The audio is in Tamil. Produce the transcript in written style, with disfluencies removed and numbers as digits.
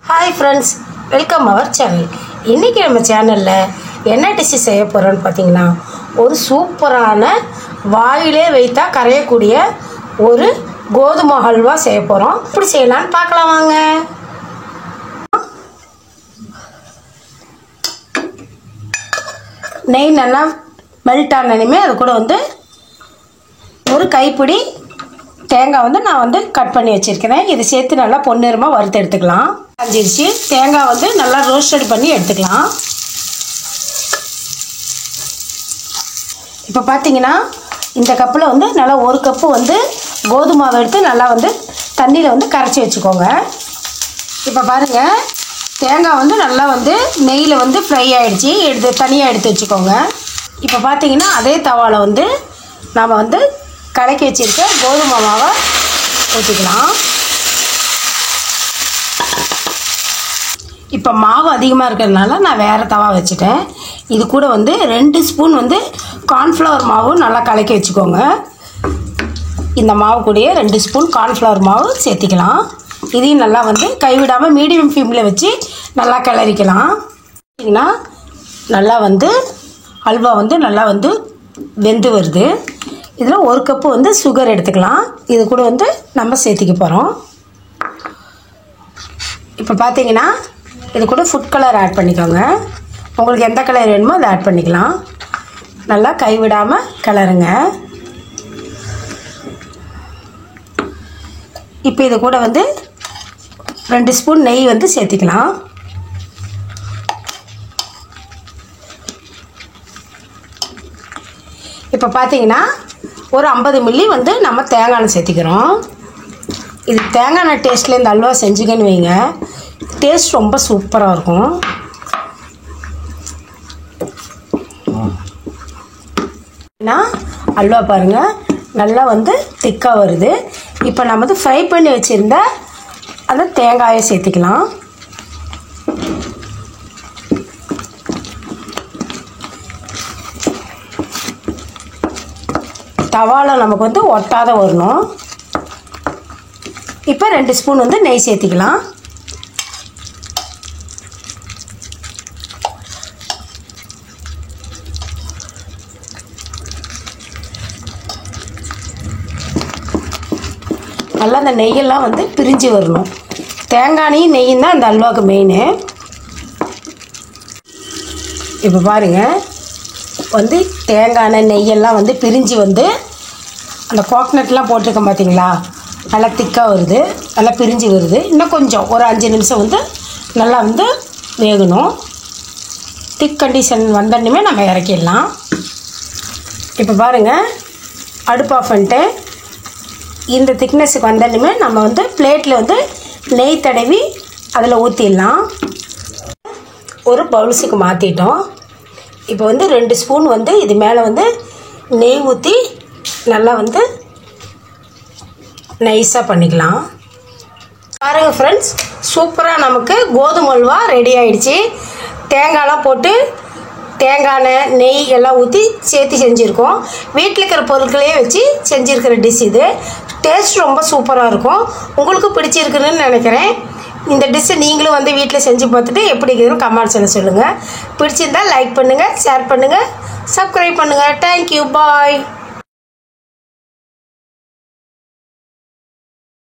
Hi friends, welcome our channel. இன்னைக்கு நம்ம சேனல்ல என்ன டிஷ் செய்ய போறோம்னு பாத்தீங்கன்னா ஒரு சூப்பரான வாயிலே வைத்தா கரையக்கூடிய ஒரு கோதுமை ஹல்வா செய்ய போறோம். எப்படி செய்யலாம்னு பார்க்கலாம் வாங்க. நெய் நல்லா மெல்ட் ஆனதுமே அது கூட வந்து ஒரு கைப்பிடி தேங்காய் வந்து நான் கட் பண்ணி வச்சிருக்கேன். இதை சேர்த்து நல்லா பொன்னிறமா வறுத்து எடுத்துக்கலாம். அஞ்சிருச்சு தேங்காய் வந்து நல்லா ரோஸ்டட் பண்ணி எடுத்துக்கலாம். இப்போ பார்த்தீங்கன்னா இந்த கப்பில் வந்து நல்லா ஒரு கப்பு வந்து கோதுமாவை எடுத்து நல்லா தண்ணியில் கரைச்சி வச்சுக்கோங்க. இப்போ பாருங்கள் தேங்காய் வந்து நல்லா நெய்யில் ஃப்ரை ஆகிடுச்சி. தனியாக எடுத்து வச்சுக்கோங்க. இப்போ பார்த்தீங்கன்னா அதே தவாவில் நாம் கலக்கி வச்சுருக்க கோதுமை மாவை ஊற்றிக்கலாம். இப்போ மாவு அதிகமாக இருக்கிறதுனால நான் வேறு தவா வச்சுட்டேன். இது கூட 2 ஸ்பூன் கார்ன்ஃப்ளவர் மாவு நல்லா கலக்கி வச்சுக்கோங்க. இந்த மாவு கூடயே 2 ஸ்பூன் கார்ன்ஃப்ளவர் மாவு சேர்த்திக்கலாம். இதையும் நல்லா கைவிடாமல் மீடியம் ஃப்ளேமில் வச்சு நல்லா கிளறிக்கலாம். பார்த்தீங்கன்னா நல்லா அல்வா நல்லா வெந்து வருது. இதில் ஒரு கப்பு சுகர் எடுத்துக்கலாம். இது கூட நம்ம சேர்த்திக்க போகிறோம். இப்போ பார்த்தீங்கன்னா இது கூட ஃபுட் கலர் ஆட் பண்ணிக்கோங்க. உங்களுக்கு எந்த கலர் வேணுமோ அதை ஆட் பண்ணிக்கலாம். நல்லா கைவிடாமல் கிளறுங்க. இப்போ இது கூட 2 ஸ்பூன் நெய் சேர்த்திக்கலாம். இப்போ பார்த்தீங்கன்னா ஒரு 50 மில்லி நம்ம தேங்காய் எண்ணெய் சேர்த்திக்கிறோம். இது தேங்காய் எண்ணெய் டேஸ்ட்டில் இந்த அல்வா செஞ்சுக்கன்னு வைங்க, டேஸ்ட் ரொம்ப சூப்பராக இருக்கும். அல்வா பாருங்கள் நல்லா திக்காக வருது. இப்போ நம்ம ஃப்ரை பண்ணி வச்சுருந்த அந்த தேங்காயை சேர்த்திக்கலாம். தவாவில் நமக்கு ஒட்டாத வரணும். இப்போ 2 ஸ்பூன் நெய் சேர்த்திக்கலாம். நல்லா அந்த நெய்யெல்லாம் பிரிஞ்சு வரணும். தேங்காயும் நெய்யும் தான் அந்த அல்வாவுக்கு மெயின். இப்போ பாருங்கள் தேங்காய் நெய்யெல்லாம் பிரிஞ்சு அந்த கோகனட்லாம் போட்டிருக்கோம் பார்த்தீங்களா, நல்லா திக்காக வருது, நல்லா பிரிஞ்சு வருது. இன்னும் கொஞ்சம் ஒரு 5 நிமிஷம் நல்லா வேகணும். திக் கண்டிஷன் வந்தோடனே நம்ம இறக்கிடலாம். இப்போ பாருங்கள் அடுப்பு ஆஃப் பண்ணிட்டு இந்த திக்னஸுக்கு வந்தோடனே நம்ம பிளேட்டில் நெய் தடவி அதில் ஊற்றிடலாம். ஒரு பவுல்ஸுக்கு மாற்றிட்டோம். இப்போ 2 ஸ்பூன் இது மேலே நெய் ஊற்றி நல்லா நைஸாக பண்ணிக்கலாம். பாருங்கள் ஃப்ரெண்ட்ஸ், சூப்பராக நமக்கு கோதுமை அல்வா ரெடி ஆகிடுச்சி. தேங்காய்லாம் போட்டு தேங்காய் நெய் எல்லாம் ஊற்றி சேர்த்து செஞ்சுருக்கோம். வீட்டில் இருக்கிற பொருட்களையே வச்சு செஞ்சுருக்கிற டிஷ் இது. டேஸ்ட் ரொம்ப சூப்பராக இருக்கும். உங்களுக்கு பிடிச்சிருக்குன்னு நினைக்கிறேன். இந்த டிஷ்ஷை நீங்களும் வீட்டில் செஞ்சு பார்த்துட்டு எப்படி இருக்குதுன்னு கமெண்ட்ஸில் சொல்லுங்கள். பிடிச்சிருந்தால் லைக் பண்ணுங்கள், ஷேர் பண்ணுங்கள், சப்ஸ்கிரைப் பண்ணுங்கள். தேங்க்யூ, பாய்.